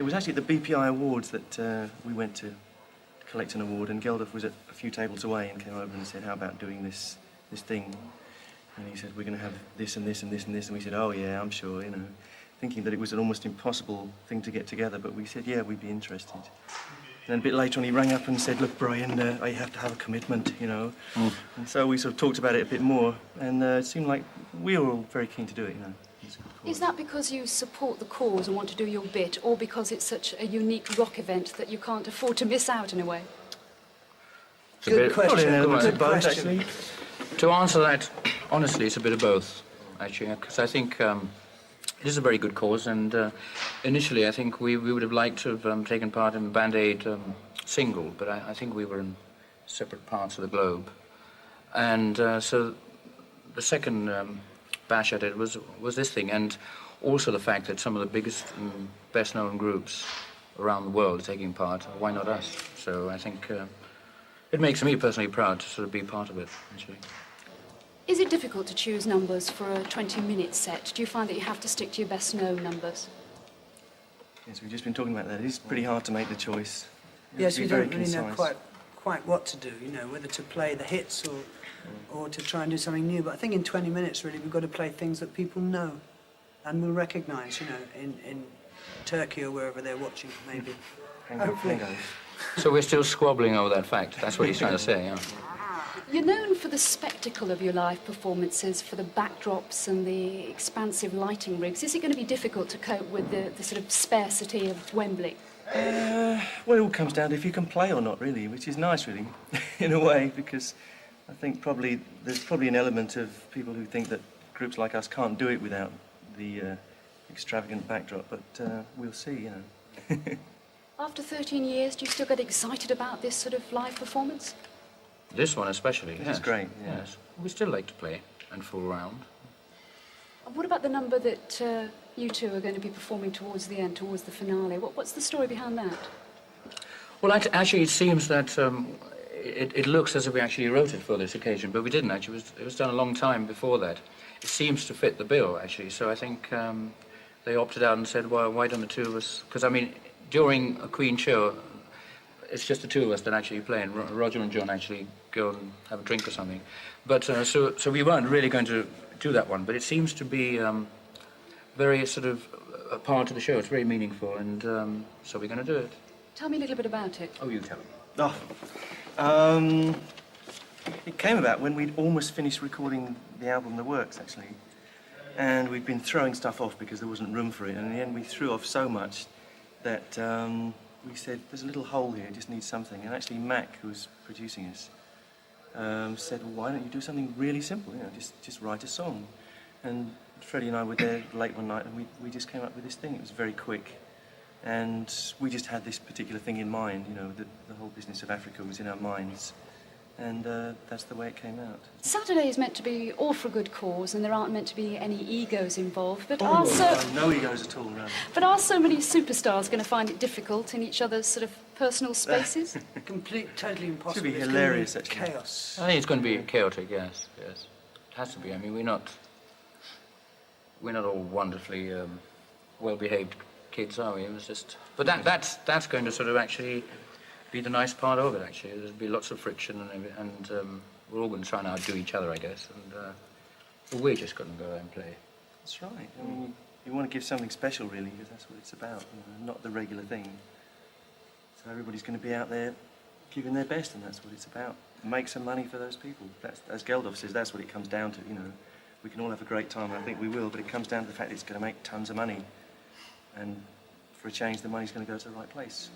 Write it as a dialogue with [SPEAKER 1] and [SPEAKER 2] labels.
[SPEAKER 1] It was actually at the BPI Awards that we went to collect an award, and Geldof was a few tables away and came over and said, how about doing this thing? And he said, we're going to have this and this and this and this. And we said, oh yeah, I'm sure, you know, thinking that it was an almost impossible thing to get together, but we said, yeah, we'd be interested. And then a bit later on he rang up and said, look, Brian, I have to have a commitment, you know. And so we sort of talked about it a bit more, and it seemed like we were all very keen to do it, you know.
[SPEAKER 2] Is that because you support the cause and want to do your bit, or because it's such a unique rock event that you can't afford to miss out in a way?
[SPEAKER 3] Good question.
[SPEAKER 1] Good both, actually.
[SPEAKER 3] To answer that, honestly, it's a bit of both, actually, because I think it is a very good cause, and initially I think we would have liked to have taken part in the Band Aid single, but I think we were in separate parts of the globe. And so the second bash at it was this thing, and also the fact that some of the biggest and best-known groups around the world are taking part. Why not us? So I think it makes me personally proud to sort of be part of it, actually.
[SPEAKER 2] Is it difficult to choose numbers for a 20-minute set? Do you find that you have to stick to your best-known numbers?
[SPEAKER 1] Yes, we've just been talking about that. It is pretty hard to make the choice.
[SPEAKER 4] Yes, we don't really know quite what to do, you know, whether to play the hits or to try and do something new. But I think in 20 minutes, really, we've got to play things that people know and will recognise, you know, in Turkey or wherever they're watching, maybe. Hopefully.
[SPEAKER 3] So we're still squabbling over that fact. That's what he's trying to say, yeah.
[SPEAKER 2] You're known for the spectacle of your live performances, for the backdrops and the expansive lighting rigs. Is it going to be difficult to cope with the sort of sparsity of Wembley?
[SPEAKER 1] Well, it all comes down to if you can play or not, really, which is nice, really, in a way, because I think there's probably an element of people who think that groups like us can't do it without the extravagant backdrop, but we'll see, you know.
[SPEAKER 2] After 13 years, do you still get excited about this sort of live performance?
[SPEAKER 3] This one especially,
[SPEAKER 1] This
[SPEAKER 3] yes.
[SPEAKER 1] is great, yeah.
[SPEAKER 3] Yes. We still like to play and fool around.
[SPEAKER 2] And what about the number that you two are going to be performing towards the end, towards the finale? What's the story behind that?
[SPEAKER 3] Well, actually, it seems that it looks as if we actually wrote it for this occasion, but we didn't actually. It was done a long time before that. It seems to fit the bill, actually, so I think they opted out and said, well, why don't the two of us... Because, I mean, during a Queen show, it's just the two of us that actually play, and Roger and John actually go and have a drink or something. But so we weren't really going to do that one, but it seems to be very sort of a part of the show. It's very meaningful, and so we're going to do it.
[SPEAKER 2] Tell me a little bit about it.
[SPEAKER 3] Oh, you tell me.
[SPEAKER 1] It came about when we'd almost finished recording the album The Works, actually. And we'd been throwing stuff off because there wasn't room for it, and in the end we threw off so much that we said, there's a little hole here, it just needs something. And actually Mac, who was producing us, said, well, why don't you do something really simple, you know, just write a song. And Freddie and I were there late one night, and we just came up with this thing. It was very quick. And we just had this particular thing in mind, you know, the whole business of Africa was in our minds. And that's the way it came out.
[SPEAKER 2] Saturday is meant to be all for a good cause, and there aren't meant to be any egos involved, but
[SPEAKER 1] no egos at all, no.
[SPEAKER 2] But are so many superstars going to find it difficult in each other's sort of personal spaces?
[SPEAKER 4] Totally impossible.
[SPEAKER 1] Should be hilarious, actually.
[SPEAKER 4] Chaos.
[SPEAKER 3] I think it's going to be chaotic, yes. It has to be. I mean, we're not all wonderfully well-behaved kids, are we? It was just... But that's going to sort of actually be the nice part of it, actually. There'll be lots of friction and we're all going to try and outdo each other, I guess. And we're just going to go there and play.
[SPEAKER 1] That's right. I mean, you want to give something special, really, because that's what it's about, you know, not the regular thing. So everybody's going to be out there giving their best, and that's what it's about. Make some money for those people. That's, as Geldof says, that's what it comes down to, you know. We can all have a great time, and I think we will, but it comes down to the fact that it's going to make tons of money. And for a change, the money's going to go to the right place.